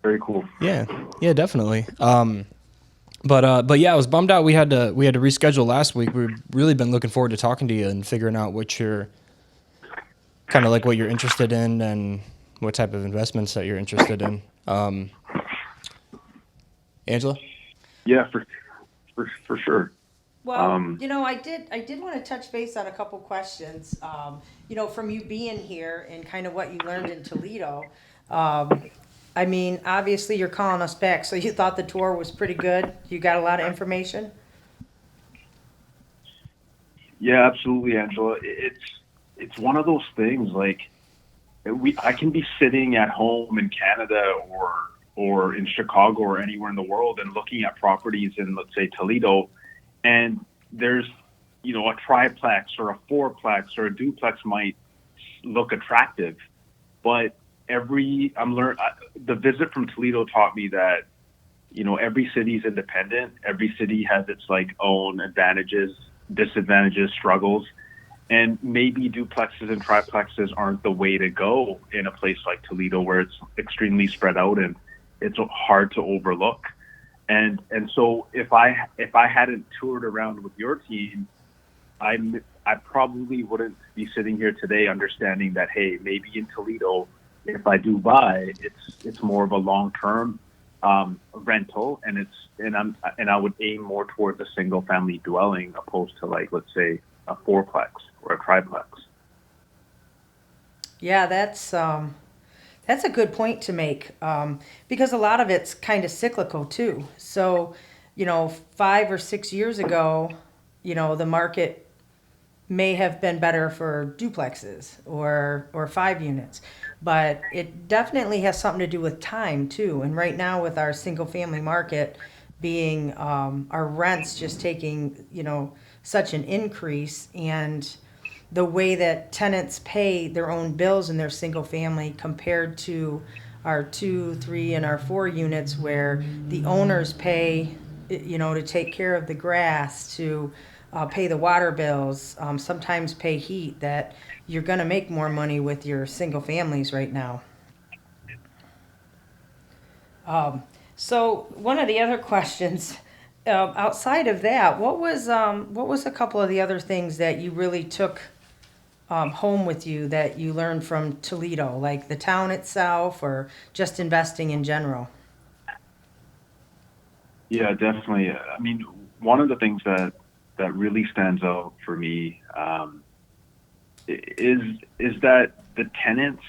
Very cool. Yeah, yeah, definitely. But yeah, I was bummed out. We had to reschedule last week. We've really been looking forward to talking to you and figuring out what you're kind of like what you're interested in and what type of investments that you're interested in. Angela. Yeah, for sure. Well, Um, I did want to touch base on a couple questions. From you being here and kind of what you learned in Toledo. Um, I mean, obviously you're calling us back, so you thought the tour was pretty good. You got a lot of information. yeah, absolutely, Angela. It's one of those things like I can be sitting at home in Canada or in Chicago or anywhere in the world and looking at properties in, let's say, Toledo, and there's a triplex or a fourplex or a duplex might look attractive, but the visit from Toledo taught me that every city is independent. Every city has its like own advantages, disadvantages, struggles, and maybe duplexes and triplexes aren't the way to go in a place like Toledo where it's extremely spread out and it's hard to overlook. And so if I hadn't toured around with your team, I probably wouldn't be sitting here today understanding that, hey, maybe in Toledo, if I do buy, it's more of a long term rental, and I would aim more towards a single family dwelling opposed to, like, let's say, a fourplex or a triplex. Yeah, that's a good point to make, because a lot of it's kind of cyclical too. So, 5 or 6 years ago, the market may have been better for duplexes or 5 units, but it definitely has something to do with time too. And right now, with our single family market being our rents just taking such an increase, and the way that tenants pay their own bills in their single family compared to our two, three, and our 4 units, where the owners pay, to take care of the grass, to pay the water bills, sometimes pay heat, that you're going to make more money with your single families right now. So one of the other questions, outside of that, what was a couple of the other things that you really took home with you that you learned from Toledo, like the town itself or just investing in general? Yeah, definitely. I mean, one of the things that really stands out for me is is that the tenants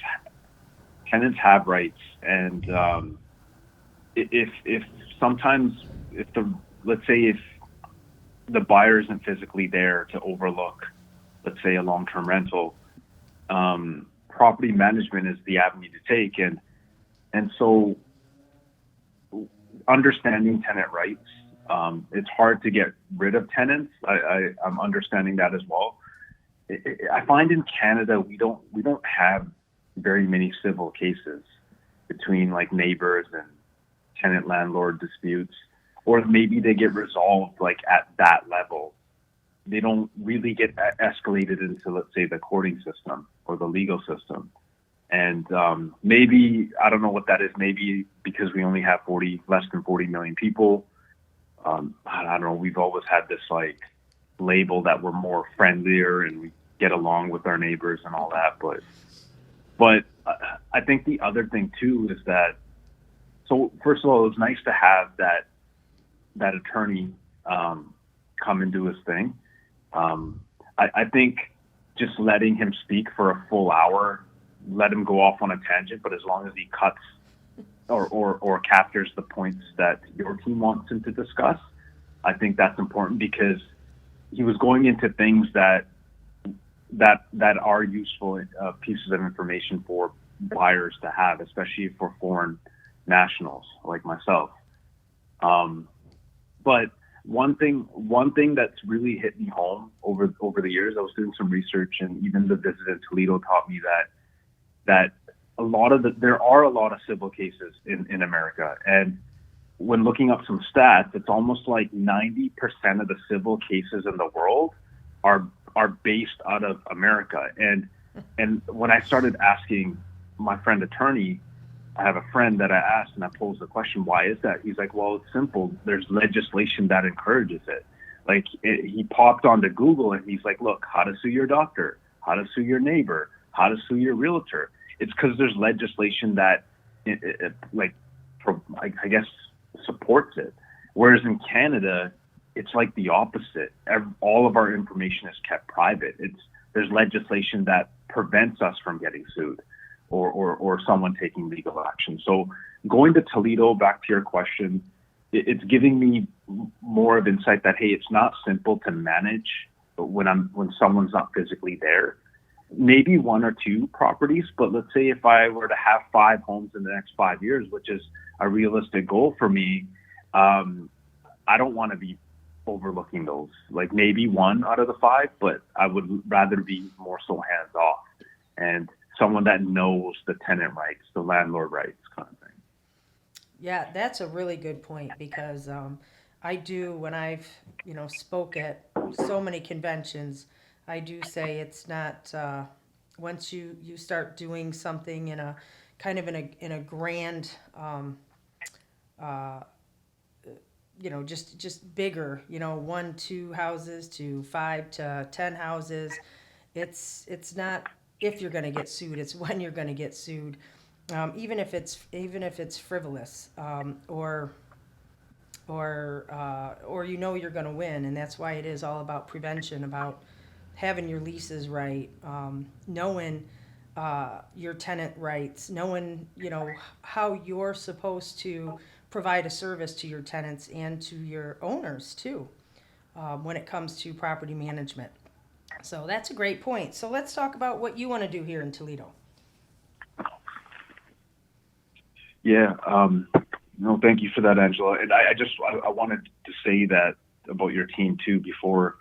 have rights, and if sometimes if the let's say if the buyer isn't physically there to overlook, let's say, a long term rental, property management is the avenue to take, and so understanding tenant rights. It's hard to get rid of tenants. I'm understanding that as well. I find in Canada we don't have very many civil cases between, like, neighbors and tenant landlord disputes, or maybe they get resolved like at that level. They don't really get escalated into, let's say, the courting system or the legal system. And maybe I don't know what that is. Maybe because we only have less than 40 million people. I don't know. We've always had this, like, label that we're more friendlier and we get along with our neighbors and all that. But I think the other thing too is that, so first of all, it was nice to have that attorney come and do his thing. I think just letting him speak for a full hour, let him go off on a tangent, but as long as he cuts or captures the points that your team wants him to discuss, I think that's important, because he was going into things that are useful pieces of information for buyers to have, especially for foreign nationals like myself. Um, but one thing that's really hit me home over the years, I was doing some research, and even the visit in Toledo taught me that there are a lot of civil cases in America, and when looking up some stats, it's almost like 90% of the civil cases in the world are are based out of America. And when I started asking my friend attorney, I have a friend that I asked and I posed the question, why is that? He's like, well, it's simple. There's legislation that encourages it. Like he popped onto Google and he's like, look, how to sue your doctor, how to sue your neighbor, how to sue your realtor. It's because there's legislation that I guess supports it. Whereas in Canada, it's like the opposite. All of our information is kept private. There's legislation that prevents us from getting sued or someone taking legal action. So going to Toledo, back to your question, it's giving me more of insight that, hey, it's not simple to manage when someone's not physically there. Maybe one or two properties, but let's say if I were to have 5 homes in the next 5 years, which is a realistic goal for me, I don't want to be overlooking those. Like maybe 1 out of the 5, but I would rather be more so hands off and someone that knows the tenant rights, the landlord rights kind of thing. Yeah, that's a really good point because I do, when I've, spoke at so many conventions, I do say it's not, once you start doing something in a kind of in a grand, uh, just bigger, 1, 2 houses to 5 to 10 houses. It's not if you're going to get sued; it's when you're going to get sued, even if it's frivolous, or you're going to win, and that's why it is all about prevention, about having your leases right, knowing your tenant rights, knowing how you're supposed to provide a service to your tenants and to your owners too, when it comes to property management. So that's a great point. So let's talk about what you want to do here in Toledo. Yeah, no, thank you for that, Angela. And I wanted to say that about your team too before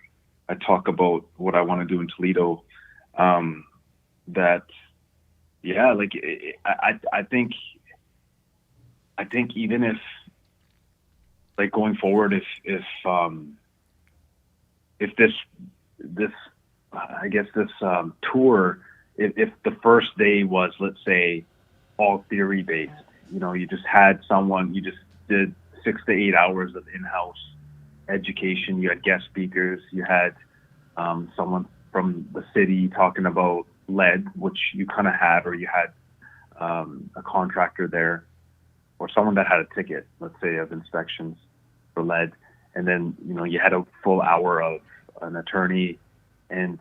I talk about what I want to do in Toledo. That, yeah, like I think even if, like, going forward, if this I guess this tour, if the first day was, let's say, all theory based, you just had someone, you just did 6 to 8 hours of in-house education, you had guest speakers, you had someone from the city talking about lead, which you kind of had, or you had a contractor there, or someone that had a ticket, let's say, of inspections for lead, and then you had a full hour of an attorney and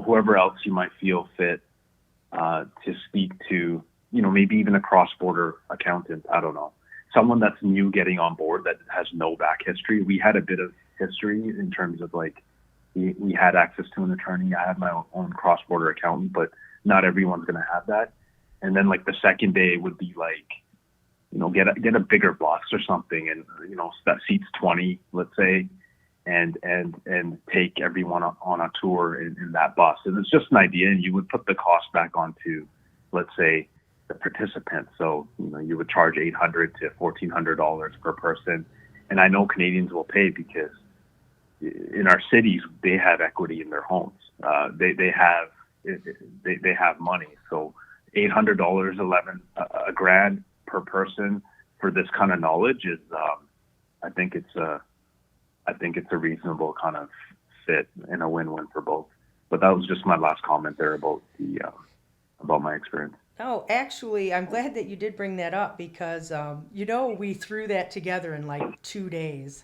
whoever else you might feel fit to speak to, maybe even a cross-border accountant, I don't know, someone that's new getting on board that has no back history. We had a bit of history in terms of, like, we had access to an attorney. I have my own cross-border accountant, but not everyone's going to have that. And then, like, the second day would be like, get a bigger bus or something, and that seats 20, let's say, and take everyone on a tour in that bus. And it's just an idea, and you would put the cost back onto, let's say, the participants. So you would charge $800 to $1,400 per person, and I know Canadians will pay because in our cities they have equity in their homes. They have money. So $800, a grand per person for this kind of knowledge is, I think it's a reasonable kind of fit and a win-win for both. But that was just my last comment there about my experience. Oh, actually, I'm glad that you did bring that up because, we threw that together in like 2 days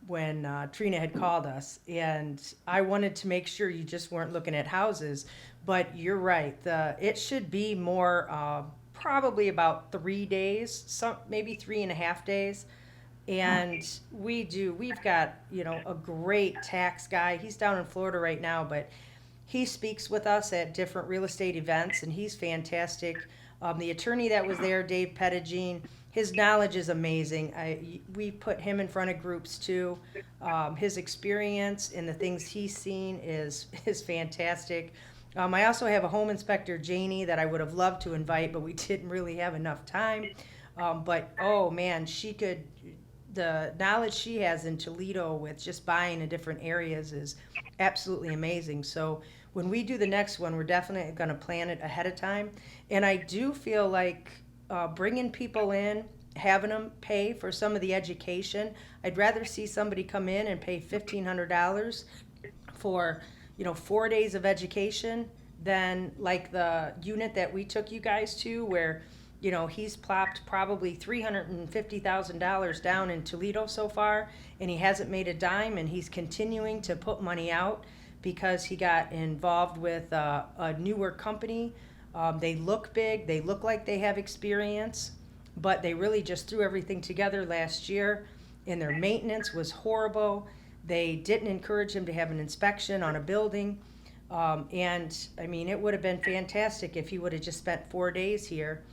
when Trina had called us. And I wanted to make sure you just weren't looking at houses. But you're right. It should be more, probably about 3 days, maybe 3.5 days. And we've got, a great tax guy. He's down in Florida right now, but he speaks with us at different real estate events, and he's fantastic. The attorney that was there, Dave Pettigene, his knowledge is amazing. We put him in front of groups too. His experience and the things he's seen is fantastic. I also have a home inspector, Janie, that I would have loved to invite, but we didn't really have enough time. But oh man, the knowledge she has in Toledo with just buying in different areas is absolutely amazing. So when we do the next one, we're definitely going to plan it ahead of time. And I do feel like bringing people in, having them pay for some of the education. I'd rather see somebody come in and pay $1,500 for 4 days of education than like the unit that we took you guys to, where he's plopped probably $350,000 down in Toledo so far, and he hasn't made a dime, and he's continuing to put money out because he got involved with a newer company. They look big, they look like they have experience, but they really just threw everything together last year, and their maintenance was horrible. They didn't encourage him to have an inspection on a building. And I mean, it would have been fantastic if he would have just spent 4 days here,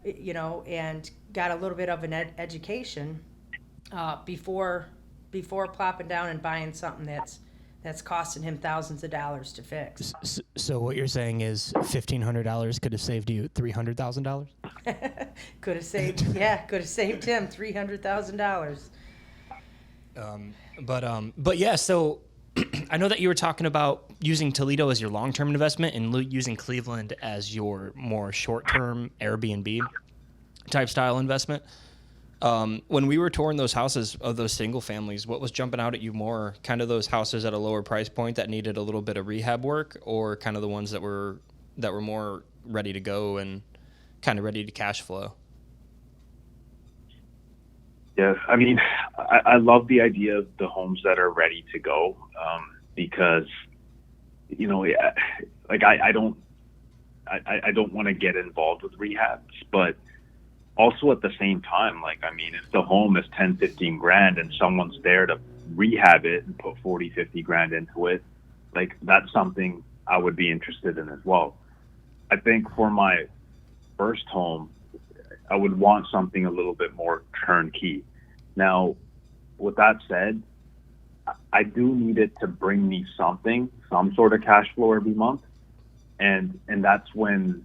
and got a little bit of an education before plopping down and buying something that's costing him thousands of dollars to fix. So what you're saying is $1,500 could have saved you $300,000? Could have saved him $300,000. But yeah, so I know that you were talking about using Toledo as your long-term investment and using Cleveland as your more short-term Airbnb type style investment. When we were touring those houses of those single families, what was jumping out at you more? Kind of those houses at a lower price point that needed a little bit of rehab work, or kind of the ones that were more ready to go and kind of ready to cash flow? Yeah, I mean, I love the idea of the homes that are ready to go, because, like I don't want to get involved with rehabs, but also at the same time, like, I mean, if the home is 10, 15 grand and someone's there to rehab it and put 40, 50 grand into it, like, that's something I would be interested in as well. I think for my first home, I would want something a little bit more turnkey. Now, with that said, I do need it to bring me some sort of cash flow every month, and that's when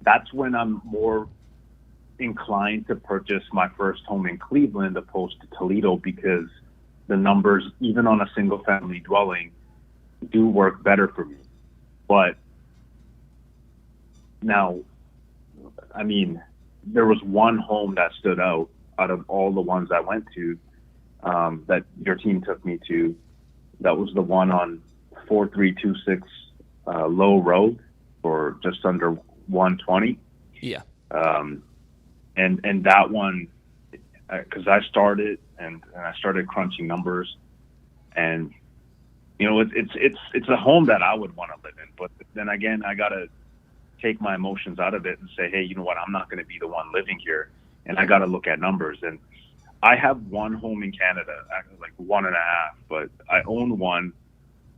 I'm more inclined to purchase my first home in Cleveland opposed to Toledo, because the numbers, even on a single family dwelling, do work better for me. But now, I mean, there was one home that stood out of all the ones I went to, that your team took me to. That was the one on 4326 Low Road for just under 120. Yeah. And that one, because I started and I started crunching numbers, and it's a home that I would want to live in. But then again, I gotta take my emotions out of it and say, hey, you know what? I'm not going to be the one living here, and I got to look at numbers. And I have one home in Canada, like 1.5, but I own one,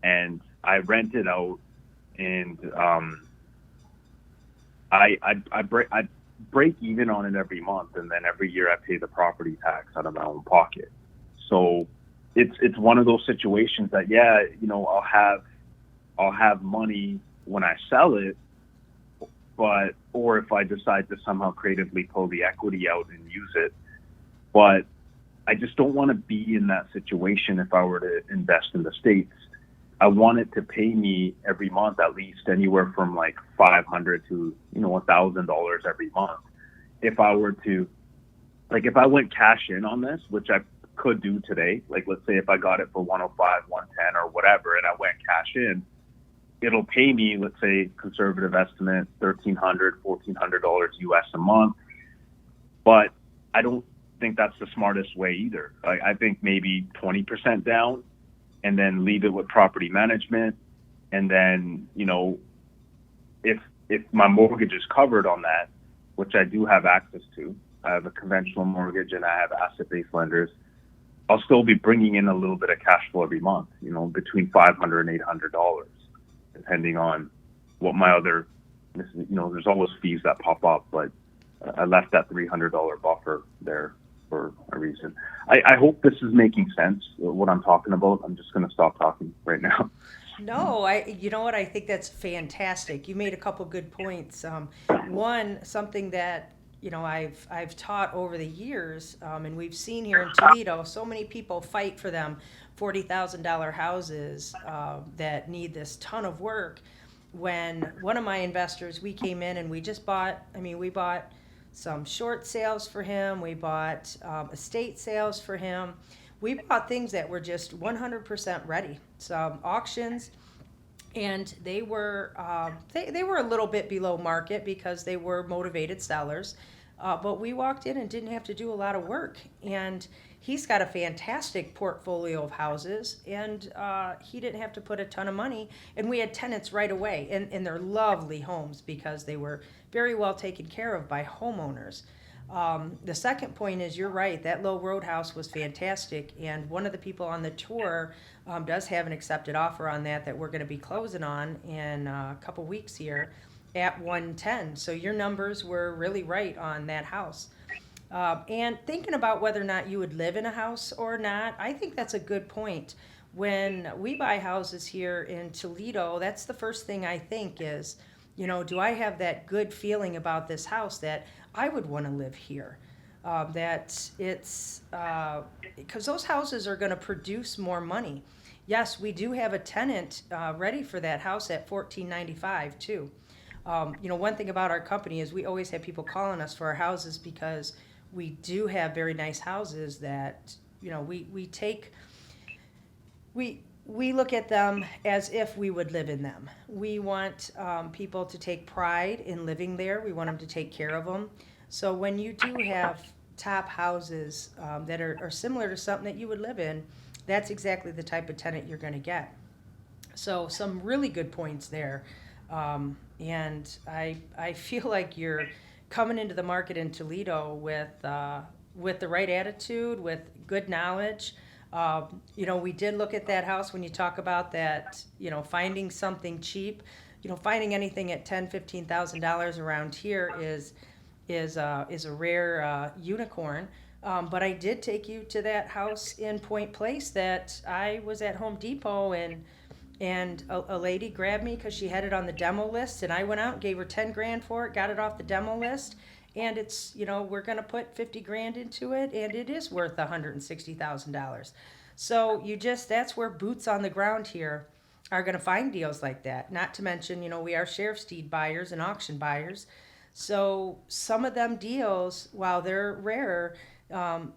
and I rent it out, and I break even on it every month, and then every year I pay the property tax out of my own pocket. So it's one of those situations that, yeah, I'll have money when I sell it, or if I decide to somehow creatively pull the equity out and use it. But I just don't want to be in that situation if I were to invest in the States. I want it to pay me every month at least anywhere from like $500 to $1,000 every month. If I were to, like, if I went cash in on this, which I could do today, like let's say if I got it for 105, 110 or whatever, and I went cash in, it'll pay me, let's say, conservative estimate, $1,300, $1,400 US a month. But I don't think that's the smartest way either. I think maybe 20% down, and then leave it with property management. And then, if my mortgage is covered on that, which I do have access to, I have a conventional mortgage and I have asset-based lenders, I'll still be bringing in a little bit of cash flow every month, between $500 and $800, depending on what my other, there's always fees that pop up, but I left that $300 buffer there for a reason. I hope this is making sense, what I'm talking about. I'm just going to stop talking right now. No, you know what? I think that's fantastic. You made a couple good points. One, something that I've taught over the years, and we've seen here in Toledo, so many people fight for them $40,000 houses that need this ton of work. When one of my investors, we came in and we just bought, we bought some short sales for him. We bought estate sales for him. We bought things that were just 100% ready. Some auctions, and they were a little bit below market because they were motivated sellers. But we walked in and didn't have to do a lot of work. And he's got a fantastic portfolio of houses, and he didn't have to put a ton of money. And we had tenants right away, and they're lovely homes because they were very well taken care of by homeowners. The second point is, you're right, that Low Road house was fantastic, and one of the people on the tour does have an accepted offer on that we're going to be closing on in a couple weeks here at 110. So your numbers were really right on that house. And thinking about whether or not you would live in a house or not, I think that's a good point. When we buy houses here in Toledo, that's the first thing I think is, do I have that good feeling about this house that I would want to live here? That it's because those houses are going to produce more money. Yes, we do have a tenant ready for that house at $14.95 too. One thing about our company is we always have people calling us for our houses because we do have very nice houses that we look at them as if we would live in them. We want people to take pride in living there. We want them to take care of them. So when you do have top houses that are similar to something that you would live in, that's exactly the type of tenant you're going to get. So some really good points there. And I feel like you're coming into the market in Toledo with the right attitude, with good knowledge. We did look at that house when you talk about that, finding something cheap. Finding anything at $10,000-$15,000 around here is a rare unicorn. But I did take you to that house in Point Place that I was at Home Depot, and a lady grabbed me because she had it on the demo list, and I went out and gave her 10 grand for it, got it off the demo list, and it's, we're going to put 50 grand into it, and it is worth $160,000. So that's where boots on the ground here are going to find deals like that. Not to mention, we are sheriff's deed buyers and auction buyers. So some of them deals, while they're rare,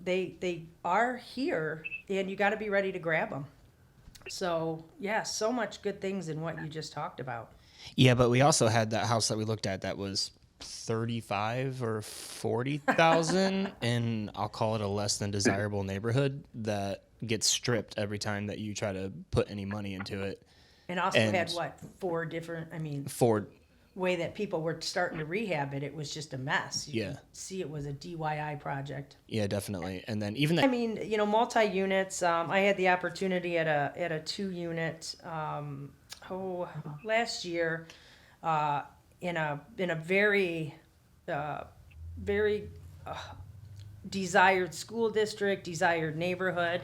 they are here, and you got to be ready to grab them. So yeah, so much good things in what you just talked about. Yeah, but we also had that house that we looked at that was 35 or 40,000 in, I'll call it, a less than desirable neighborhood that gets stripped every time that you try to put any money into it. And also had four different, way that people were starting to rehab it. It was just a mess. You could see it was a DIY project. Yeah, definitely. And then even that, multi-units. I had the opportunity at a 2-unit last year in a very desired school district, desired neighborhood.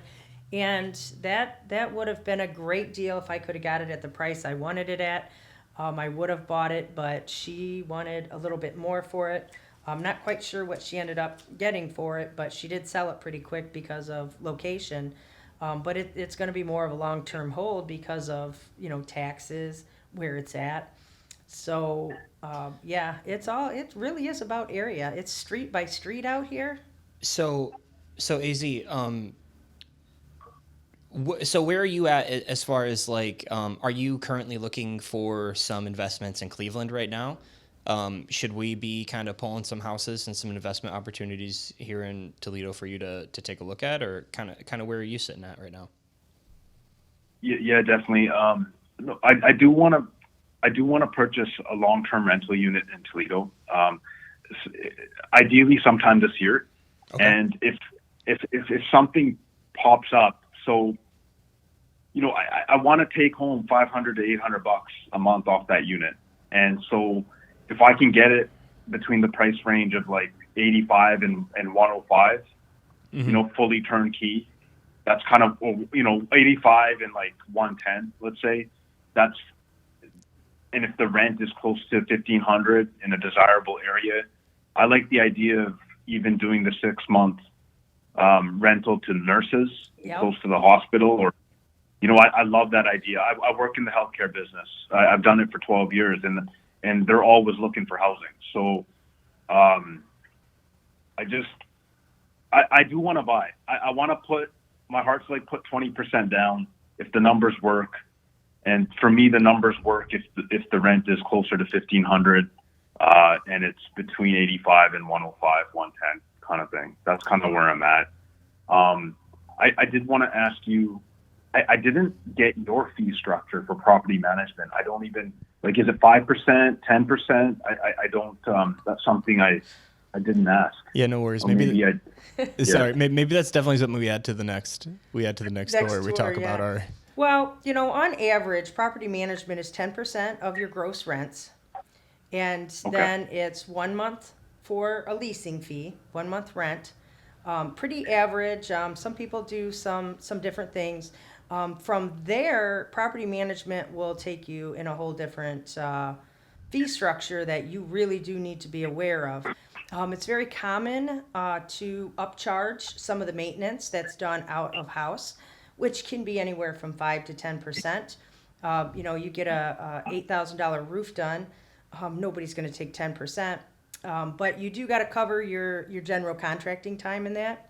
And that would have been a great deal if I could have got it at the price I wanted it at. I would have bought it, but she wanted a little bit more for it. I'm not quite sure what she ended up getting for it, but she did sell it pretty quick because of location. But it's going to be more of a long-term hold because of, taxes, where it's at. So, it really is about area. It's street by street out here. So AZ, so where are you at as far as are you currently looking for some investments in Cleveland right now? Should we be kind of pulling some houses and some investment opportunities here in Toledo for you to take a look at, or kind of where are you sitting at right now? Yeah, definitely. I do want to purchase a long-term rental unit in Toledo. Ideally sometime this year. Okay. And if something pops up, so, I want to take home $500 to $800 a month off that unit. And so if I can get it between the price range of 85 and 105, fully turnkey, that's kind of, 85 and 110, let's say, and if the rent is close to 1,500 in a desirable area, I like the idea of even doing the 6-month rental to nurses close to the hospital, or I love that idea. I work in the healthcare business. I've done it for 12 years, and they're always looking for housing. So I do want to buy. I want to put, my heart's like, put 20% down if the numbers work. And for me, the numbers work if the rent is closer to 1,500 and it's between 85 and 105, 110 kind of thing. That's kind of where I'm at. I did want to ask you, I didn't get your fee structure for property management. I don't even, like, is it 5%, 10%? I don't, that's something I didn't ask. Yeah, no worries. Sorry, maybe that's definitely something we add to the next tour where we talk about our. Well, on average, property management is 10% of your gross rents. And then it's 1 month for a leasing fee, 1 month rent. Pretty average. Some people do some different things. From there, property management will take you in a whole different fee structure that you really do need to be aware of. It's very common to upcharge some of the maintenance that's done out of house, which can be anywhere from 5 to 10%. You get a $8,000 roof done, nobody's going to take 10%, but you do got to cover your general contracting time in that.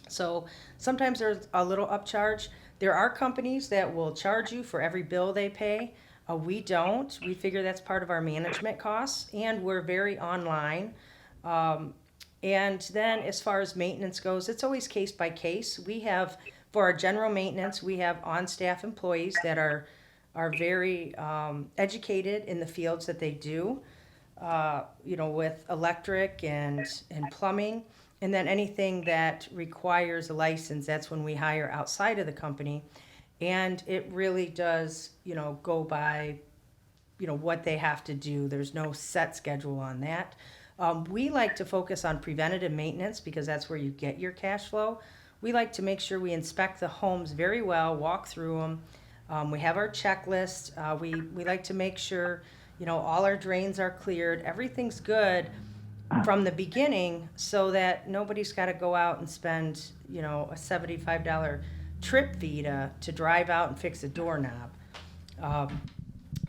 So sometimes there's a little upcharge. There are companies that will charge you for every bill they pay. We don't. We figure that's part of our management costs, and we're very online. And then as far as maintenance goes, it's always case by case. For our general maintenance, we have on-staff employees that are very educated in the fields that they do, with electric and plumbing. And then anything that requires a license, that's when we hire outside of the company. And it really does, go by, what they have to do. There's no set schedule on that. We like to focus on preventative maintenance because that's where you get your cash flow. We like to make sure we inspect the homes very well, walk through them. We have our checklist. We like to make sure, all our drains are cleared. Everything's good from the beginning so that nobody's got to go out and spend, a $75 trip fee to drive out and fix a doorknob.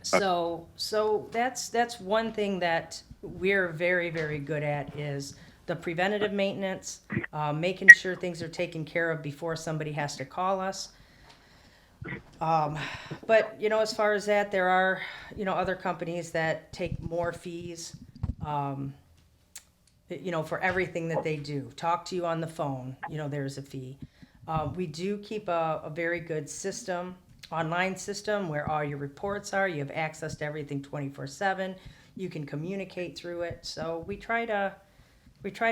So that's one thing that we're very, very good at is the preventative maintenance, making sure things are taken care of before somebody has to call us. But, as far as that, there are, other companies that take more fees, for everything that they do. Talk to you on the phone, there's a fee. We do keep a very good online system where all your reports are. You have access to everything 24/7. You can communicate through it. So we try to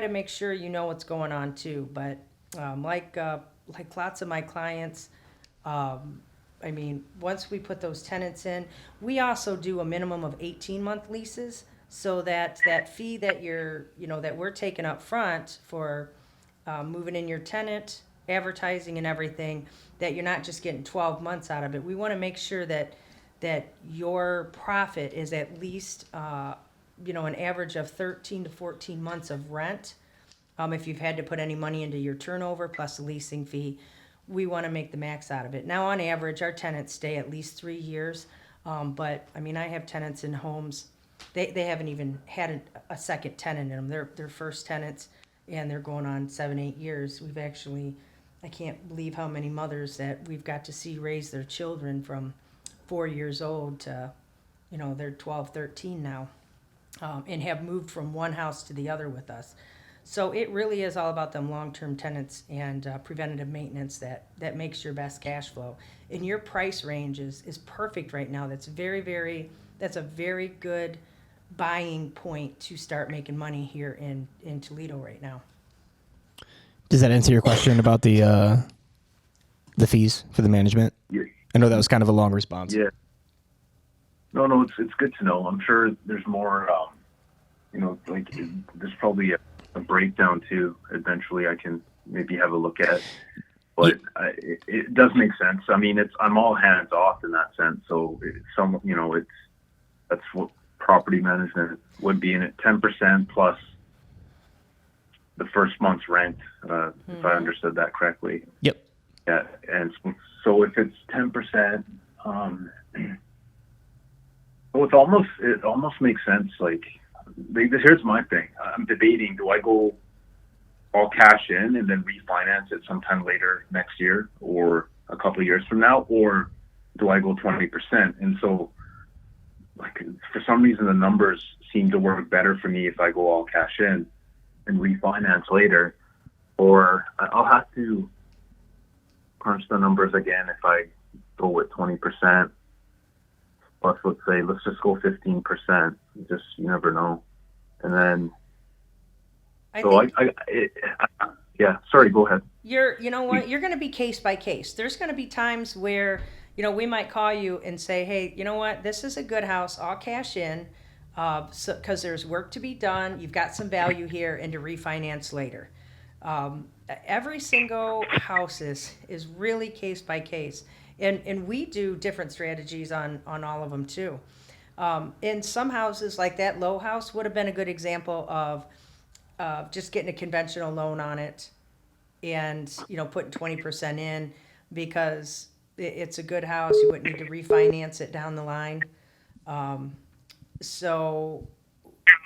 make sure you know what's going on too. But like lots of my clients, once we put those tenants in, we also do a minimum of 18-month leases so that fee that that we're taking up front for moving in your tenant, advertising and everything, that you're not just getting 12 months out of it. We want to make sure that your profit is at least an average of 13 to 14 months of rent. If you've had to put any money into your turnover plus the leasing fee, we want to make the max out of it. Now, on average, our tenants stay at least 3 years. But I have tenants in homes, they haven't even had a second tenant in them. They're first tenants, and they're going on 7-8 years. We've actually, I can't believe how many mothers that we've got to see raise their children from 4 years old to, they're 12, 13 now, and have moved from one house to the other with us. So it really is all about them long-term tenants and preventative maintenance that makes your best cash flow. And your price range is perfect right now. That's a very good buying point to start making money here in Toledo right now. Does that answer your question about the fees for the management? Yeah. I know that was kind of a long response. Yeah. No, it's good to know. I'm sure there's more, there's probably a breakdown too. Eventually I can maybe have a look at, but it does make sense. I'm all hands off in that sense. So that's what property management would be in it. 10% plus the first month's rent, if I understood that correctly. Yep. Yeah. And so if it's 10%, it almost makes sense. Like, here's my thing. I'm debating, do I go all cash in and then refinance it sometime later next year or a couple of years from now, or do I go 20%? And so, like, for some reason, the numbers seem to work better for me if I go all cash in and refinance later, or I'll have to crunch the numbers again if I go with 20%. Plus, let's just go 15%. Just, you never know. And then, yeah, sorry, go ahead. You know what, you're going to be case by case. There's going to be times where, we might call you and say, hey, you know what, this is a good house, I'll cash in, because there's work to be done, you've got some value here, and to refinance later. Every single house is really case by case. And we do different strategies on all of them too. In some houses, like that low house would have been a good example of just getting a conventional loan on it and, putting 20% in, because it's a good house. You wouldn't need to refinance it down the line. So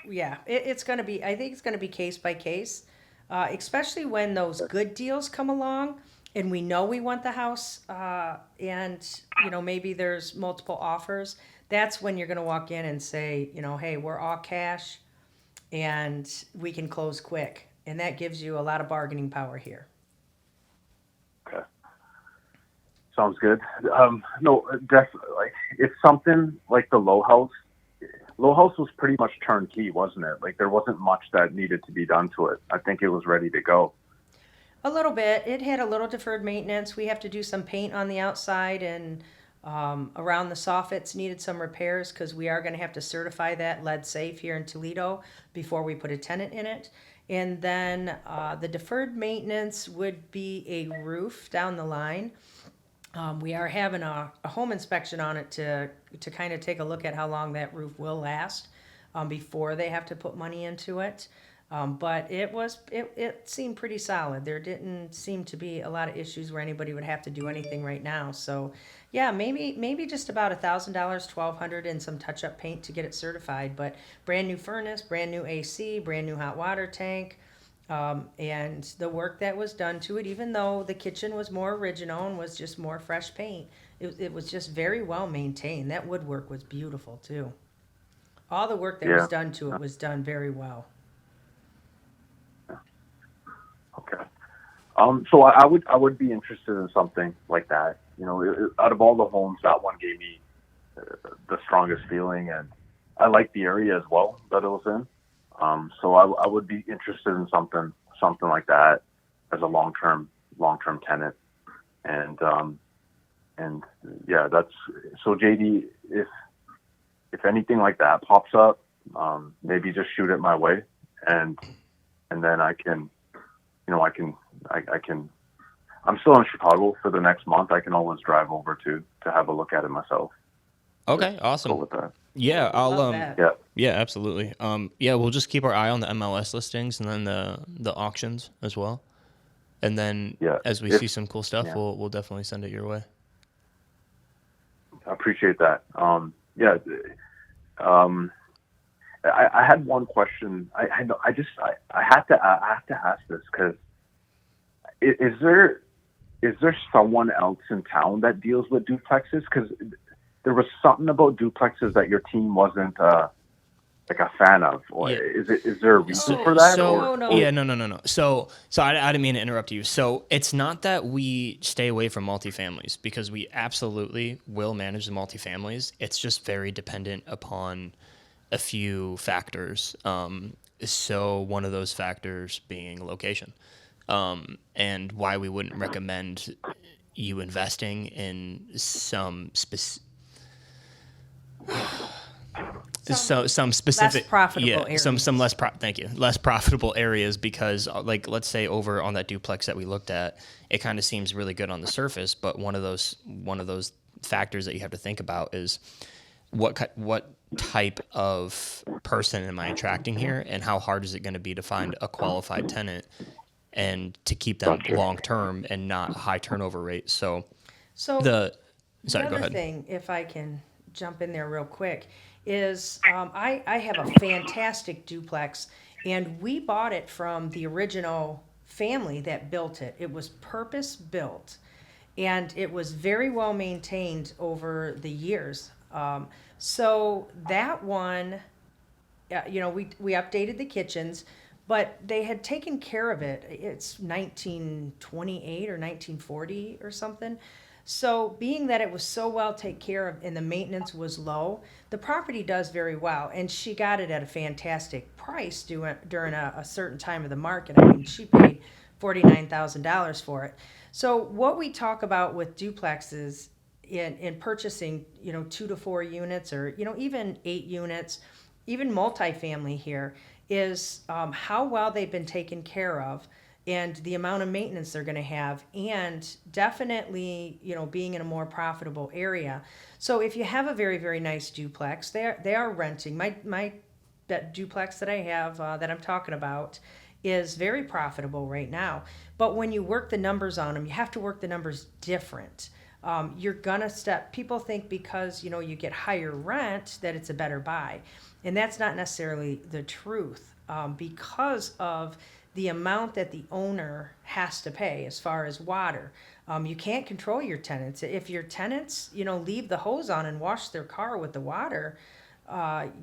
yeah, it's going to be, I think it's going to be case by case, especially when those good deals come along and we know we want the house, and, maybe there's multiple offers. That's when you're going to walk in and say, hey, we're all cash and we can close quick. And that gives you a lot of bargaining power here. Okay. Sounds good. No, definitely. Like, it's something like the low house. Low house was pretty much turnkey, wasn't it? Like, there wasn't much that needed to be done to it. I think it was ready to go. A little bit. It had a little deferred maintenance. We have to do some paint on the outside, and around the soffits needed some repairs, because we are going to have to certify that lead safe here in Toledo before we put a tenant in it. And then the deferred maintenance would be a roof down the line. We are having a home inspection on it to kind of take a look at how long that roof will last before they have to put money into it. But it seemed pretty solid. There didn't seem to be a lot of issues where anybody would have to do anything right now. So yeah, maybe just about $1,000, $1,200, and some touch-up paint to get it certified. But brand new furnace, brand new AC, brand new hot water tank. And the work that was done to it, even though the kitchen was more original and was just more fresh paint, it was just very well maintained. That woodwork was beautiful too. All the work that was done to it was done very well. Okay. So I would be interested in something like that. Out of all the homes, that one gave me the strongest feeling, and I like the area as well that it was in. So I would be interested in something like that as a long-term tenant. And yeah, that's, so JD, if anything like that pops up, maybe just shoot it my way, and then I can, I'm still in Chicago for the next month. I can always drive over to have a look at it myself. Okay, awesome. Go with that. Yeah, Yeah, absolutely. We'll just keep our eye on the MLS listings and then the auctions as well. And then as we see some cool stuff, we'll definitely send it your way. I appreciate that. I had one question. I have to ask this, because is there someone else in town that deals with duplexes? Because there was something about duplexes that your team wasn't like a fan of, or is there a reason for that? No. Yeah, no. So I didn't mean to interrupt you. So it's not that we stay away from multifamilies, because we absolutely will manage the multifamilies. It's just very dependent upon a few factors. So one of those factors being location, and why we wouldn't recommend you investing in some specific less profitable areas. Some less profitable areas, because like, let's say over on that duplex that we looked at, it kind of seems really good on the surface, but one of those factors that you have to think about is what type of person am I attracting here, and how hard is it going to be to find a qualified tenant and to keep them long term and not a high turnover rate. So the go other ahead. thing, if I can jump in there real quick, is I have a fantastic duplex, and we bought it from the original family that built it. It was purpose built, and it was very well maintained over the years. So that one, we updated the kitchens, but they had taken care of it. It's 1928 or 1940 or something. So being that it was so well taken care of and the maintenance was low, the property does very well. And she got it at a fantastic price during a certain time of the market. I mean, she paid $49,000 for it. So what we talk about with duplexes in purchasing, 2 to 4 units, or, even 8 units, even multifamily here, is how well they've been taken care of and the amount of maintenance they're going to have, and definitely, being in a more profitable area. So if you have a very, very nice duplex, they are renting. That duplex that I have that I'm talking about is very profitable right now. But when you work the numbers on them, you have to work the numbers different. You're gonna people think because you get higher rent that it's a better buy, and that's not necessarily the truth, because of the amount that the owner has to pay as far as water. You can't control your tenants. If your tenants leave the hose on and wash their car with the water,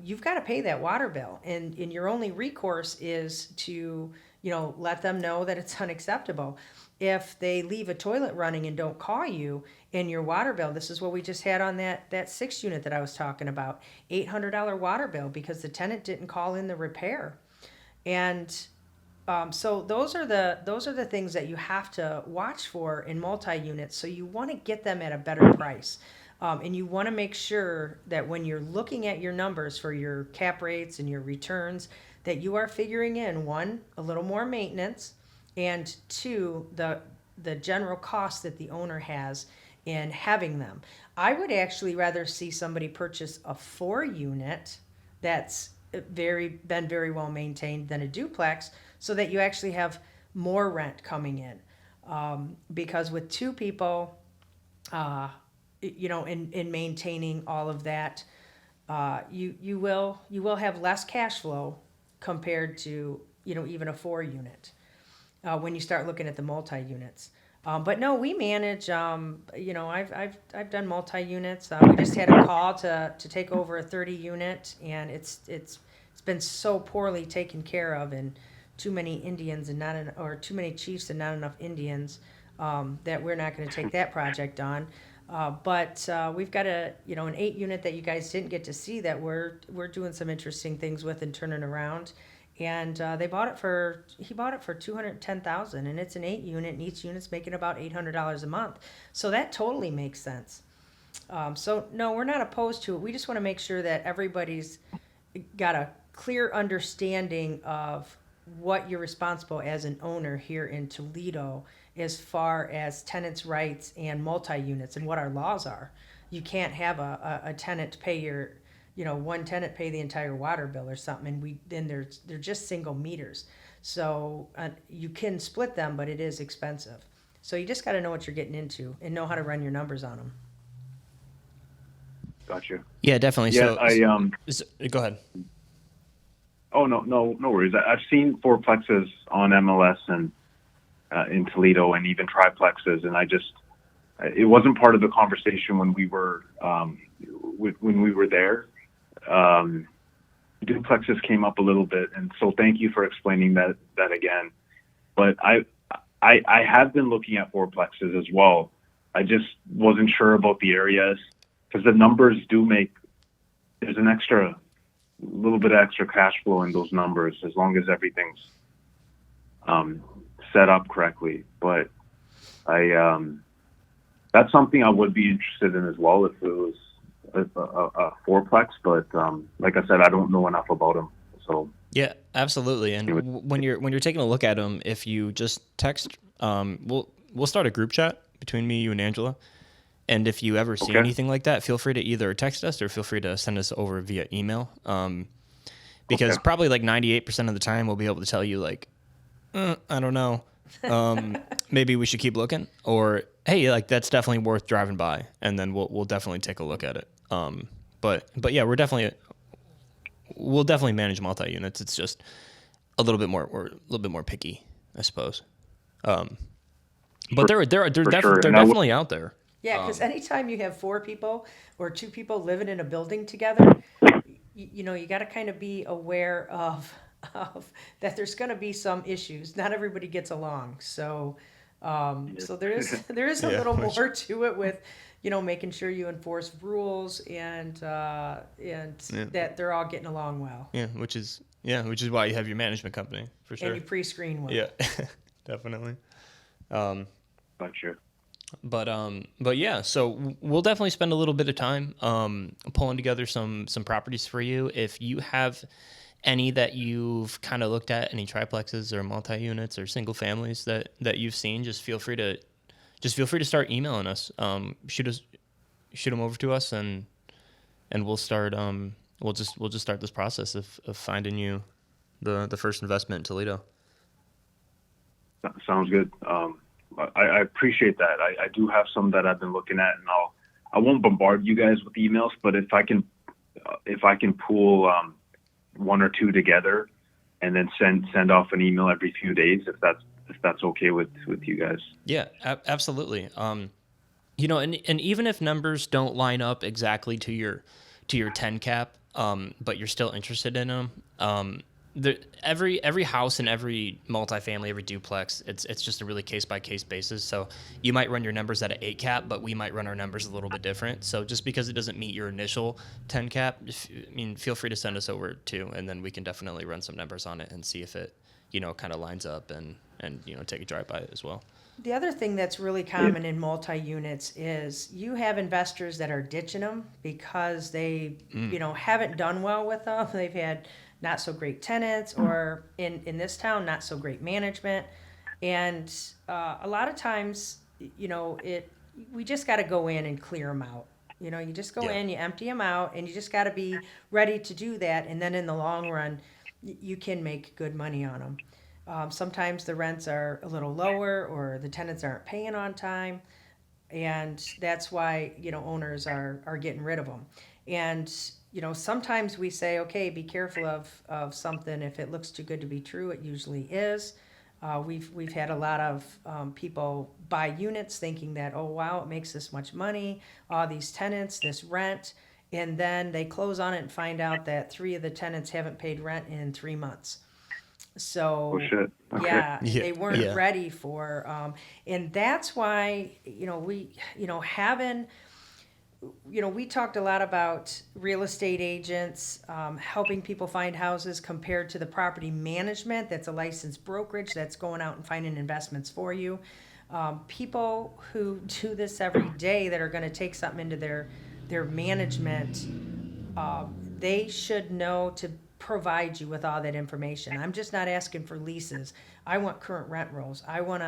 you've got to pay that water bill, and your only recourse is to let them know that it's unacceptable. If they leave a toilet running and don't call you, and your water bill, this is what we just had on that 6 unit that I was talking about, $800 water bill because the tenant didn't call in the repair. And so those are the things that you have to watch for in multi-units. So you want to get them at a better price. And you want to make sure that when you're looking at your numbers for your cap rates and your returns, that you are figuring in, one, a little more maintenance, and two, the general cost that the owner has in having them. I would actually rather see somebody purchase a 4-unit that's been very well maintained than a duplex, so that you actually have more rent coming in. Because with 2 people, in maintaining all of that, you will have less cash flow compared to even a 4-unit when you start looking at the multi-units. But no, we manage. I've done multi-units. We just had a call to take over a 30-unit, and it's been so poorly taken care of, and too many Indians or too many chiefs and not enough Indians, that we're not going to take that project on. But we've got an 8-unit that you guys didn't get to see that we're doing some interesting things with and turning around. And he bought it for $210,000, and it's an 8-unit, and each unit's making about $800 a month. So that totally makes sense. So no, we're not opposed to it. We just want to make sure that everybody's got a clear understanding of what you're responsible as an owner here in Toledo as far as tenants' rights and multi-units and what our laws are. You can't have a tenant pay one tenant pay the entire water bill or something, and they're just single meters. So you can split them, but it is expensive. So you just got to know what you're getting into and know how to run your numbers on them. Gotcha. Yeah, definitely. Yeah, Go ahead. Oh, no worries. I've seen fourplexes on MLS and in Toledo, and even triplexes, and it wasn't part of the conversation when we were there. Duplexes came up a little bit, and so thank you for explaining that again. But I have been looking at fourplexes as well. I just wasn't sure about the areas, because the numbers do there's a little bit of extra cash flow in those numbers as long as everything's set up correctly. But that's something I would be interested in as well if it was a fourplex. But like I said, I don't know enough about them. So yeah, absolutely. And when you're taking a look at them, if you just text, we'll start a group chat between me, you, and Angela. And if you ever see anything like that, feel free to either text us or feel free to send us over via email. Because probably like 98% of the time we'll be able to tell you like, I don't know, maybe we should keep looking, or hey, like that's definitely worth driving by, and then we'll definitely take a look at it. But yeah, we'll definitely manage multi-units. It's just we're a little bit more picky, I suppose. But they're For sure. they're And I definitely out there. Yeah, because anytime you have four people or two people living in a building together, you got to kind of be aware of that there's going to be some issues. Not everybody gets along. So there is a Yeah, little which- more to it with, making sure you enforce rules and that they're all getting along well. Which is why you have your management company for sure. And you pre-screen well. Yeah, definitely. Gotcha. But yeah, so we'll definitely spend a little bit of time pulling together some properties for you. If you have any that you've kind of looked at, any triplexes or multi-units or single families that you've seen, just feel free to start emailing us. Shoot them over to us, and we'll start. We'll just start this process of finding you the first investment in Toledo. That sounds good. I appreciate that. I do have some that I've been looking at, and I won't bombard you guys with emails, but if I can pool one or two together and then send off an email every few days, if that's okay with you guys. Yeah, absolutely. And even if numbers don't line up exactly to your 10 cap, but you're still interested in them, every house and every multifamily, every duplex, it's just a really case by case basis. So you might run your numbers at an 8 cap, but we might run our numbers a little bit different. So just because it doesn't meet your initial 10 cap, feel free to send us over too, and then we can definitely run some numbers on it and see if it, kind of lines up and take a drive by it as well. The other thing that's really common in multi-units is you have investors that are ditching them because they, haven't done well with them. They've had not so great tenants, or in this town, not so great management. And a lot of times, we just got to go in and clear them out. You just go in, you empty them out, and you just got to be ready to do that. And then in the long run, you can make good money on them. Sometimes the rents are a little lower, or the tenants aren't paying on time, and that's why owners are getting rid of them. And sometimes we say, okay, be careful of something. If it looks too good to be true, it usually is. We've had a lot of people buy units thinking that, oh wow, it makes this much money, all these tenants, this rent, and then they close on it and find out that 3 of the tenants haven't paid rent in 3 months. So Oh shit. Okay. yeah, Yeah, they weren't yeah. ready for, and that's why we talked a lot about real estate agents helping people find houses compared to the property management that's a licensed brokerage that's going out and finding investments for you. People who do this every day that are going to take something into their management, they should know to provide you with all that information. I'm just not asking for leases. I want current rent rolls. I want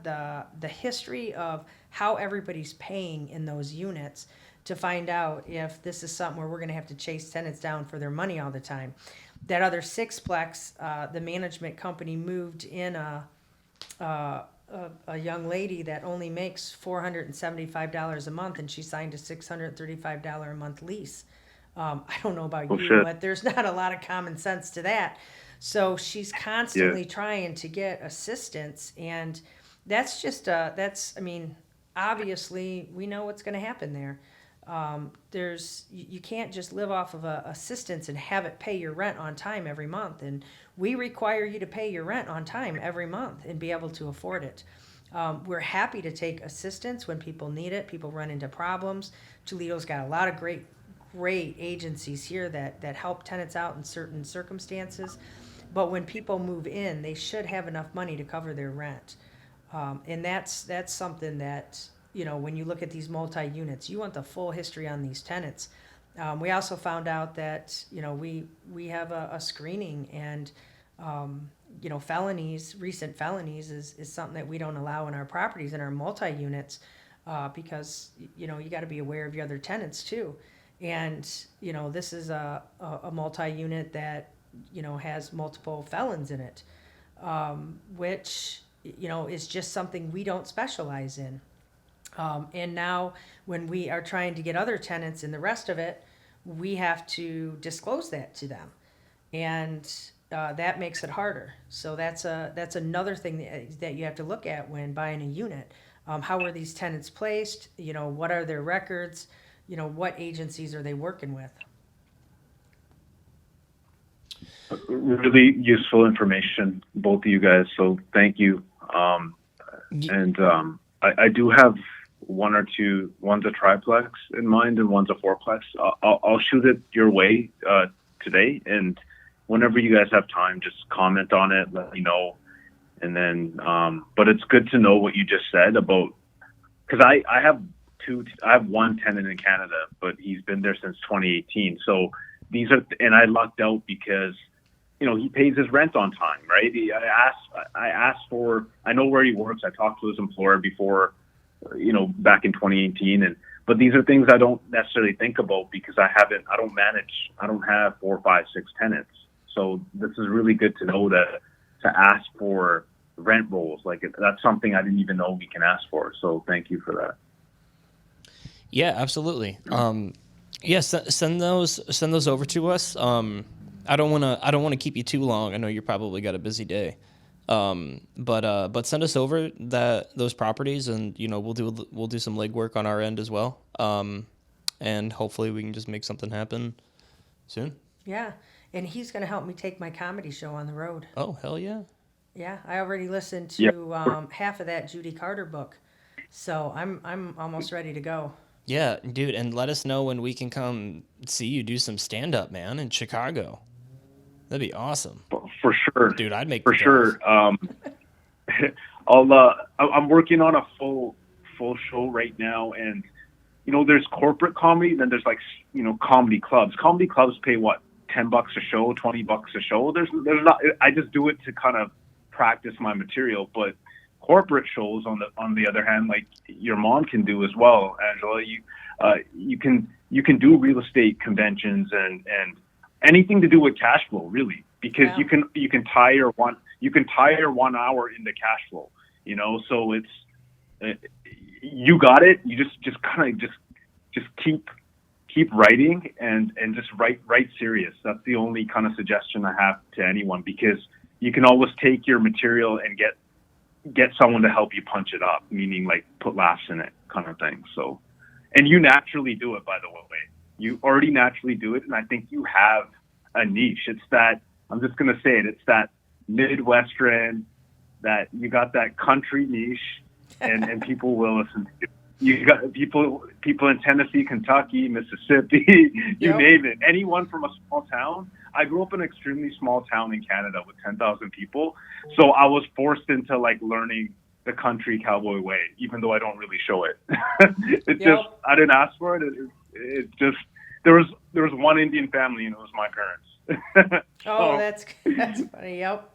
the history of how everybody's paying in those units to find out if this is something where we're going to have to chase tenants down for their money all the time. That other sixplex, the management company moved in a young lady that only makes $475 a month, and she signed a $635 a month lease. I don't know about you, shit. but there's not a lot of common sense to that. So she's constantly trying to get assistance, and that's just obviously we know what's going to happen there. You can't just live off of assistance and have it pay your rent on time every month, and we require you to pay your rent on time every month and be able to afford it. We're happy to take assistance when people need it. People run into problems. Toledo's got a lot of great agencies here that help tenants out in certain circumstances. But when people move in, they should have enough money to cover their rent. And that's something that, when you look at these multi-units, you want the full history on these tenants. We also found out that, we have a screening, and, recent felonies is something that we don't allow in our properties, in our multi-units, because, you got to be aware of your other tenants too. And, this is a multi-unit that, has multiple felons in it, which, is just something we don't specialize in. And now when we are trying to get other tenants in the rest of it, we have to disclose that to them. And, that makes it harder. So that's another thing that you have to look at when buying a unit. How are these tenants placed? What are their records? What agencies are they working with? Really useful information, both of you guys. So thank you. And I do have one or two. One's a triplex in mind, and one's a fourplex. I'll shoot it your way today, and whenever you guys have time, just comment on it. Let me know, and then. But it's good to know what you just said about, because I have one tenant in Canada, but he's been there since 2018. So these are, and I lucked out because he pays his rent on time, right? I asked for, I know where he works. I talked to his employer before, back in 2018. But these are things I don't necessarily think about because I don't have 4, 5, 6 tenants. So this is really good to know to ask for rent rolls. Like that's something I didn't even know we can ask for. So thank you for that. Yeah, absolutely. Send those over to us. I don't want to keep you too long. I know you're probably got a busy day. But send us over those properties, and we'll do some legwork on our end as well. And hopefully we can just make something happen soon. Yeah, and he's going to help me take my comedy show on the road. Oh, hell yeah. Yeah, I already listened to half of that Judy Carter book, so I'm almost ready to go. Yeah, dude, and let us know when we can come see you do some stand-up, man, in Chicago. That'd be awesome. For sure, dude. I'd make for sure. I'm working on a full show right now, and there's corporate comedy, then there's comedy clubs. Comedy clubs pay what, $10 a show, $20 a show. There's not. I just do it to kind of practice my material, but corporate shows on the other hand, like your mom can do as well, Angela. You can do real estate conventions and anything to do with cash flow, really, because you can tire 1 hour into cash flow, so it's you got it. You just kind of just keep writing and just write serious. That's the only kind of suggestion I have to anyone, because you can always take your material and get someone to help you punch it up, meaning like put laughs in it kind of thing. So, and you naturally do it, by the way. You already naturally do it, and I think you have a niche. It's that, I'm just going to say it, it's that Midwestern, that you got that country niche, and people will listen to you. You got people in Tennessee, Kentucky, Mississippi, you name it. Anyone from a small town. I grew up in an extremely small town in Canada with 10,000 people, so I was forced into learning the country cowboy way, even though I don't really show it. Just, I didn't ask for it. It just, there was one Indian family, and it was my parents. Oh, that's funny. Yep.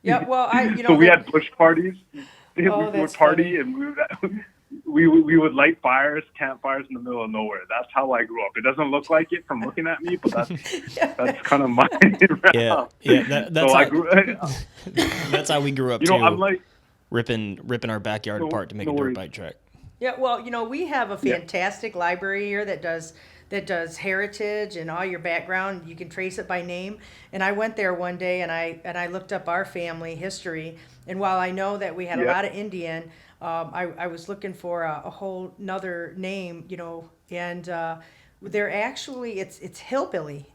Yep. Well, so we had bush parties. We would party, funny. and we would light campfires in the middle of nowhere. That's how I grew up. It doesn't look like it from looking at me, but that's kind of my yeah. That's how we grew up too. I'm like ripping our backyard apart to make a dirt bike track. Yeah, well, we have a fantastic library here that does heritage and all your background. You can trace it by name. And I went there one day and I looked up our family history. And while I know that we had a lot of Indian, I was looking for a whole nother name, and they're actually, it's hillbilly.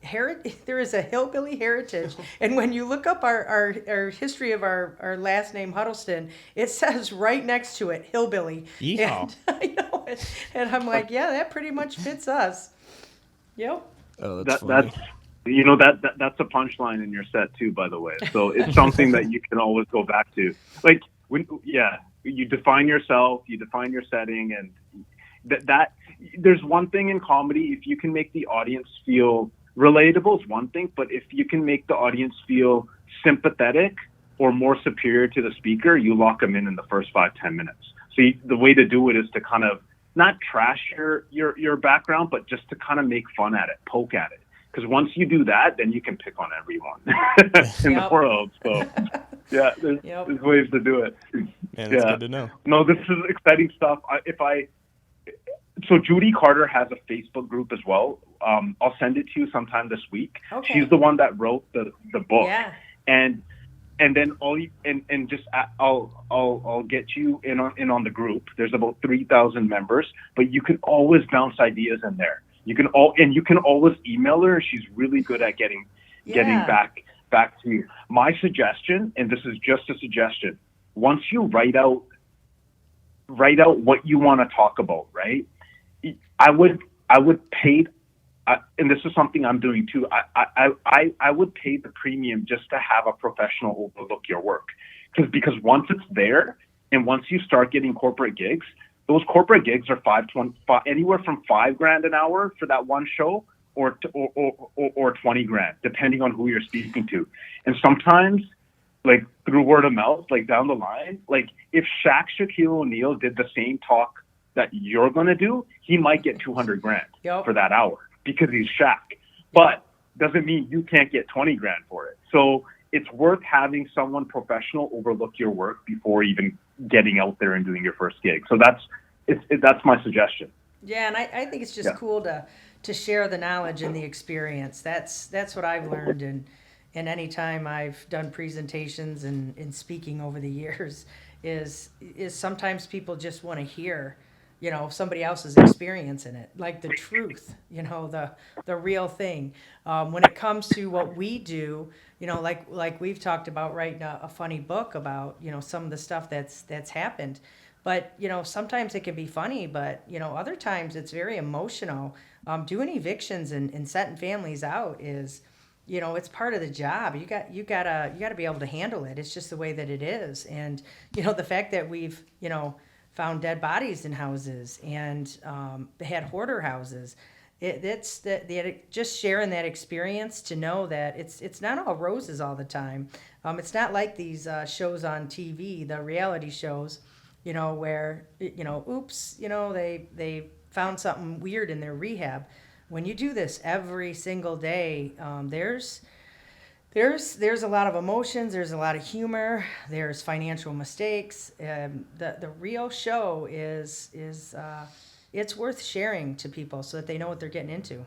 There is a hillbilly heritage. And when you look up our history of our last name, Huddleston, it says right next to it, hillbilly. Yeehaw. And I know it. And I'm like, yeah, that pretty much fits us. Yep. Oh, that's a punchline in your set too, by the way. So it's something that you can always go back to. Like you define yourself, you define your setting, and that there's one thing in comedy, if you can make the audience feel relatable is one thing, but if you can make the audience feel sympathetic or more superior to the speaker, you lock them in the first 5-10 minutes. So the way to do it is to kind of not trash your background, but just to kind of make fun at it, poke at it. Because once you do that, then you can pick on everyone in the world. So, there's ways to do it. Man, that's good to know. No, this is exciting stuff. So Judy Carter has a Facebook group as well. I'll send it to you sometime this week. Okay. She's the one that wrote the book. Yeah. And then I'll get you in on the group. There's about 3,000 members, but you can always bounce ideas in there. You can always email her. She's really good at getting back to you. My suggestion, and this is just a suggestion, once you write out what you want to talk about, right? I would pay, and this is something I'm doing too. I would pay the premium just to have a professional overlook your work, because once it's there, and once you start getting corporate gigs, those corporate gigs are anywhere from $5,000 an hour for that one show, or $20,000, depending on who you're speaking to. And sometimes, like through word of mouth, like down the line, like if Shaquille O'Neal did the same talk that you're going to do, he might get $200,000 for that hour because he's Shaq. But doesn't mean you can't get $20,000 for it. So it's worth having someone professional overlook your work before even getting out there and doing your first gig. So that's my suggestion. Yeah, and I think it's just cool to share the knowledge and the experience. That's what I've learned, and any time I've done presentations and speaking over the years is sometimes people just want to hear, somebody else's experience in it, like the truth, the real thing. When it comes to what we do, like we've talked about writing a funny book about, some of the stuff that's happened. But, sometimes it can be funny, but, other times it's very emotional. Doing evictions and setting families out is, it's part of the job. You gotta be able to handle it. It's just the way that it is. And, the fact that we've, found dead bodies in houses and had hoarder houses, it's just sharing that experience to know that it's not all roses all the time. It's not like these shows on TV, the reality shows, where, oops, they found something weird in their rehab. When you do this every single day, there's a lot of emotions, there's a lot of humor, there's financial mistakes. The real show is it's worth sharing to people so that they know what they're getting into.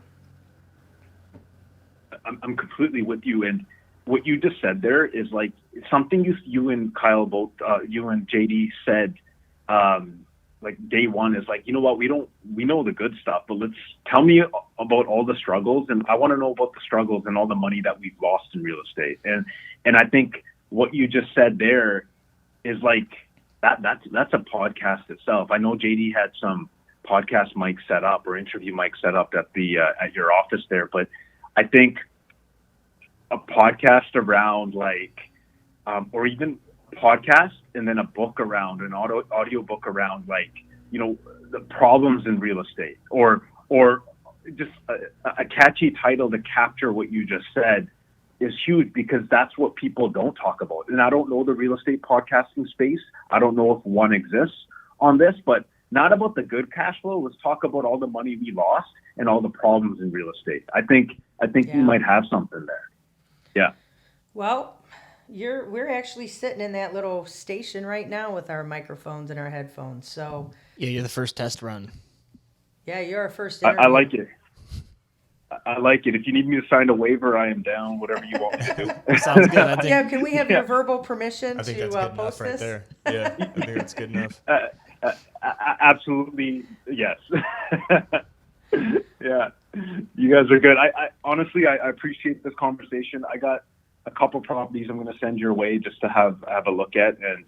I'm completely with you, and what you just said there is like something you and Kyle both, you and JD said, like day one is like, we know the good stuff, but let's tell me about all the struggles. And I want to know about the struggles and all the money that we've lost in real estate. And I think what you just said there is like, that's a podcast itself. I know JD had some podcast mics set up or interview mics set up at at your office there, but I think a podcast around like, or even podcast and then a book around an audio book around like, the problems in real estate, or just a catchy title to capture what you just said is huge, because that's what people don't talk about. And I don't know the real estate podcasting space. I don't know if one exists on this, but not about the good cash flow. Let's talk about all the money we lost and all the problems in real estate. I think you might have something there. Yeah. Well, we're actually sitting in that little station right now with our microphones and our headphones. So yeah, you're the first test run. Yeah, you're our first interview. I like it. I like it. If you need me to sign a waiver, I am down. Whatever you want me to do. Sounds good. Yeah, can we have your verbal permission I think to that's good post enough right this? there. Yeah, I think that's good enough. Absolutely, yes. Yeah, you guys are good. I honestly, I appreciate this conversation. I got a couple properties I'm going to send your way just to have a look at, and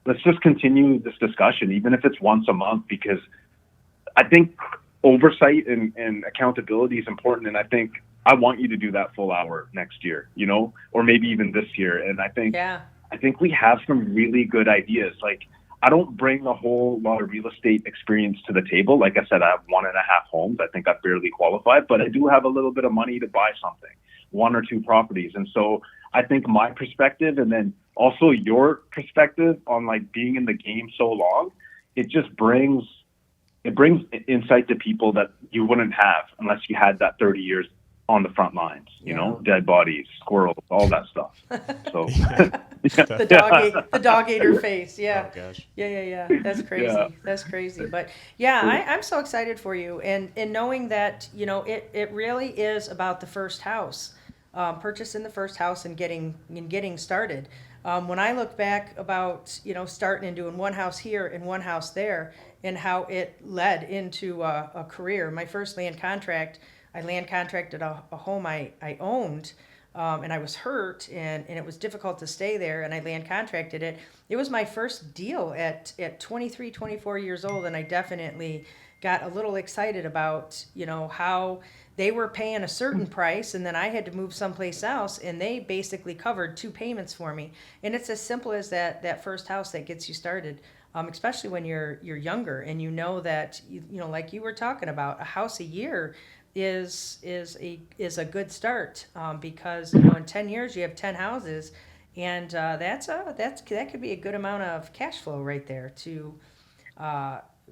let's just continue this discussion, even if it's once a month, because I think oversight and accountability is important. And I think I want you to do that full hour next year, or maybe even this year. And I think we have some really good ideas. Like, I don't bring a whole lot of real estate experience to the table. Like I said, I have 1.5 homes. I think I barely qualified, but I do have a little bit of money to buy something, 1 or 2 properties. And so I think my perspective, and then also your perspective on like being in the game so long, it brings insight to people that you wouldn't have unless you had that 30 years on the front lines, you Yeah. know, dead bodies, squirrels, all that stuff. So The dog ate her face. Yeah. Oh gosh. Yeah. That's crazy. Yeah. That's crazy. But yeah, I'm so excited for you, and knowing that it really is about the first house, purchasing the first house and getting started. When I look back about starting and doing one house here and one house there, and how it led into a career. My first land contract, I land contracted a home I owned. And I was hurt, and it was difficult to stay there, and I land contracted it. It was my first deal at 23, 24 years old, and I definitely got a little excited about, how they were paying a certain price, and then I had to move someplace else, and they basically covered 2 payments for me. And it's as simple as that first house that gets you started. Especially when you're younger, and that like you were talking about, a house a year is a good start, because in 10 years you have 10 houses, and that could be a good amount of cash flow right there to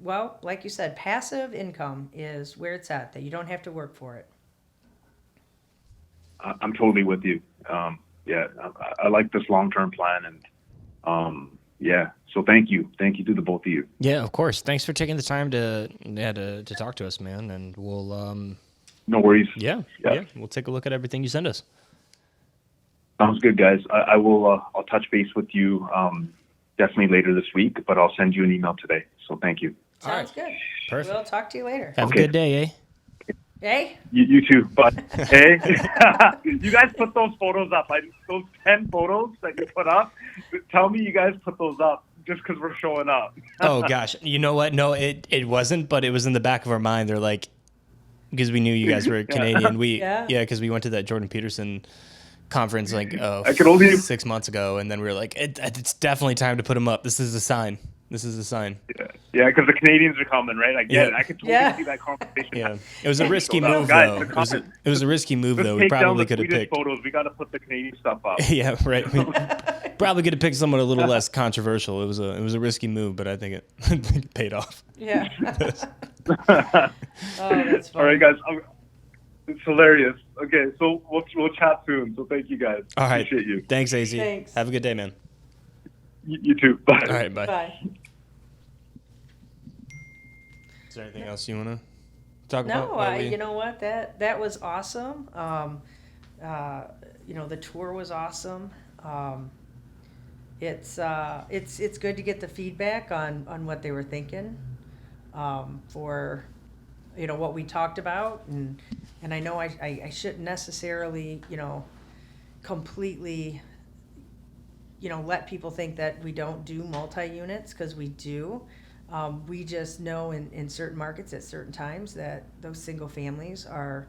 well, like you said, passive income is where it's at, that you don't have to work for it. I'm totally with you. Yeah, I like this long-term plan, and yeah. So thank you to the both of you. Yeah, of course. Thanks for taking the time to talk to us, man. And we'll No worries. yeah, we'll take a look at everything you send us. Sounds good, guys. I will. I'll touch base with you definitely later this week, but I'll send you an email today. So thank you. Sounds good. Perfect. We'll talk to you later. Have Okay. a good day, eh? Hey, You too. But hey, you guys put those photos up. Those 10 photos that you put up. Tell me you guys put those up just because we're showing up. Oh gosh, you know what? No, it wasn't, but it was in the back of our mind. They're like, because we knew you guys were Canadian. Yeah. Because we went to that Jordan Peterson conference like I could only 6 months ago, and then we were like, it's definitely time to put them up. This is a sign. Yeah, because the Canadians are coming, right? I get it. Yeah. I could totally see that conversation. Yeah, it was a risky So, move guys, though. the comments. It was a risky move Let's though. We take down probably the could have Swedish picked. photos. We got to put the Canadian stuff up. Yeah, right. We probably could have picked someone a little less controversial. It was a risky move, but I think it paid off. yeah. Oh, that's funny. All right, guys. It's hilarious. Okay, so we'll chat soon. So thank you, guys. All right. Appreciate you. Thanks, AC. Thanks. Have a good day, man. You too. Bye. All right, bye. Bye. Is there anything else you want to talk about? No, you know what? That was awesome. The tour was awesome. It's good to get the feedback on what they were thinking, for what we talked about, and I know I shouldn't necessarily completely let people think that we don't do multi-units, because we do. We just know in certain markets at certain times that those single families are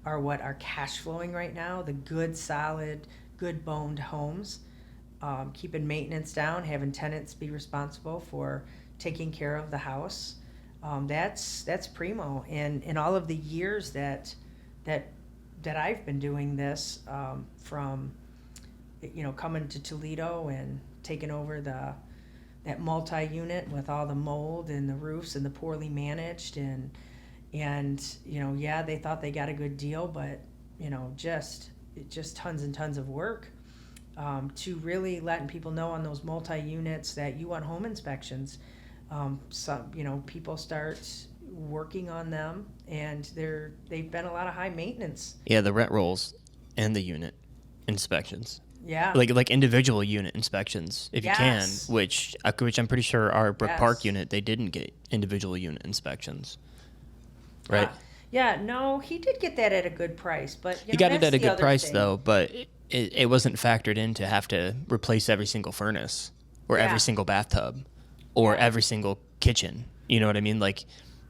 what are cash flowing right now. The good, solid, good boned homes, keeping maintenance down, having tenants be responsible for taking care of the house. That's primo. And in all of the years that I've been doing this, from coming to Toledo and taking over that multi-unit with all the mold and the roofs and the poorly managed, and they thought they got a good deal, but just tons and tons of work, to really letting people know on those multi-units that you want home inspections. Some people start working on them, and they've been a lot of high maintenance. Yeah, the rent rolls and the unit inspections. Yeah. Like individual unit inspections, if you can, Yes. which I'm pretty sure our Brook Yes. Park unit, they didn't get individual unit inspections, right? Yeah, no, he did get that at a good price, but He got it that's at a the good other price thing. though, but it wasn't factored in to have to replace every single furnace or Yeah. every single bathtub or Yeah. every single kitchen. You know what I mean? Like,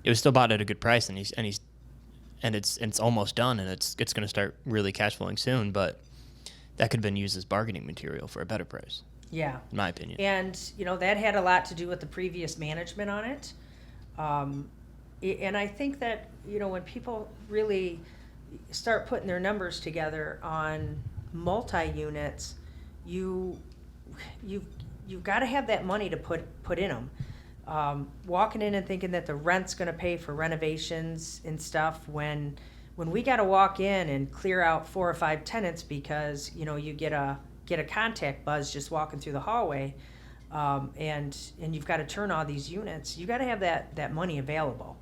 it was still bought at a good price, and it's almost done, and it's going to start really cash flowing soon, but that could have been used as bargaining material for a better price, Yeah. in my opinion. And, that had a lot to do with the previous management on it. And I think that, when people really start putting their numbers together on multi-units, you've got to have that money to put in them. Walking in and thinking that the rent's going to pay for renovations and stuff when when we got to walk in and clear out 4 or 5 tenants because you get a contact buzz just walking through the hallway, and you've got to turn all these units, you got to have that money available.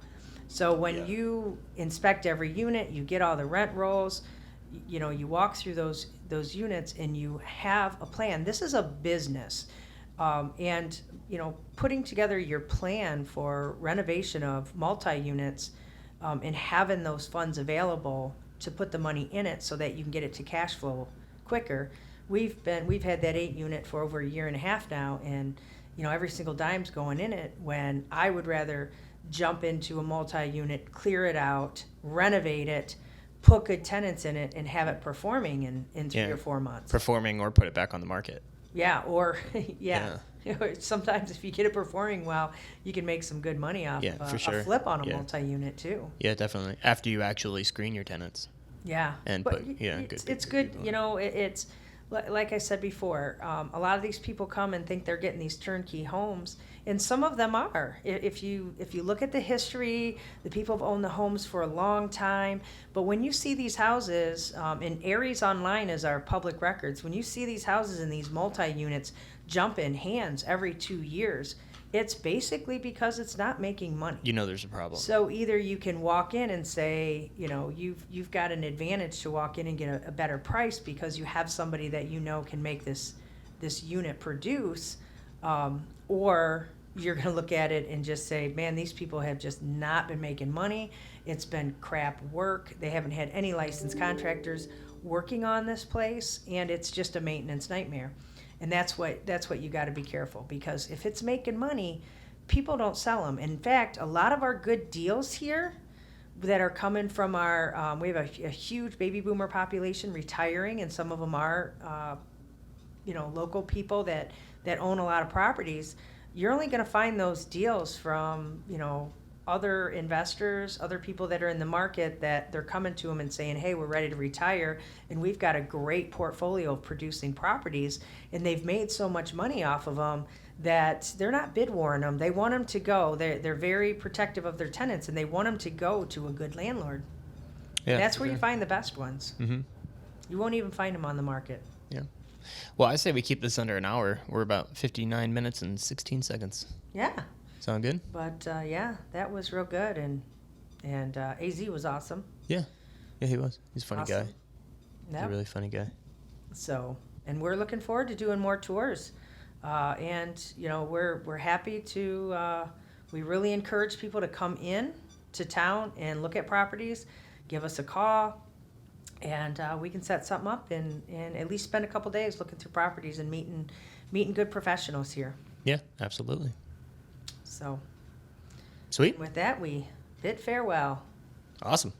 So when you inspect every unit, you get all the rent rolls, you walk through those units and you have a plan. This is a business. And putting together your plan for renovation of multi-units, and having those funds available to put the money in it so that you can get it to cash flow quicker. We've had that 8 unit for over a year and a half now, and every single dime's going in it, when I would rather jump into a multi-unit, clear it out, renovate it, put good tenants in it, and have it performing in 3 or 4 months. Performing or put it back on the market. Yeah, or sometimes if you get it performing well, you can make some good money off of a flip on a multi-unit too. Yeah, definitely. After you actually screen your tenants. Yeah, and but it's good. It's like I said before. A lot of these people come and think they're getting these turnkey homes, and some of them are. If you look at the history, the people have owned the homes for a long time. But when you see these houses, and Aries Online is our public records, when you see these houses in these multi-units jump in hands every 2 years, it's basically because it's not making money. There's a problem. So either you can walk in and say, you've got an advantage to walk in and get a better price because you have somebody that can make this unit produce, or you're going to look at it and just say, man, these people have just not been making money. It's been crap work. They haven't had any licensed contractors working on this place, and it's just a maintenance nightmare. And that's what you got to be careful, because if it's making money, people don't sell them. In fact, a lot of our good deals here that are coming from our, we have a huge baby boomer population retiring, and some of them are, local people that own a lot of properties. You're only going to find those deals from, other investors, other people that are in the market, that they're coming to them and saying, hey, we're ready to retire, and we've got a great portfolio of producing properties, and they've made so much money off of them that they're not bid warring them. They want them to go. They're very protective of their tenants, and they want them to go to a good landlord. Yeah, that's where you find the best ones. Mm-hmm. You won't even find them on the market. Yeah. Well, I say we keep this under an hour. We're about 59 minutes and 16 seconds. Yeah. Sound good? But that was real good, and AZ was awesome. Yeah, he was. He's a funny guy. Yep. He's a really funny guy. So, and we're looking forward to doing more tours, and we're happy to. We really encourage people to come in to town and look at properties. Give us a call, and we can set something up and at least spend a couple days looking through properties and meeting good professionals here. Yeah, absolutely. So, sweet. With that, we bid farewell. Awesome.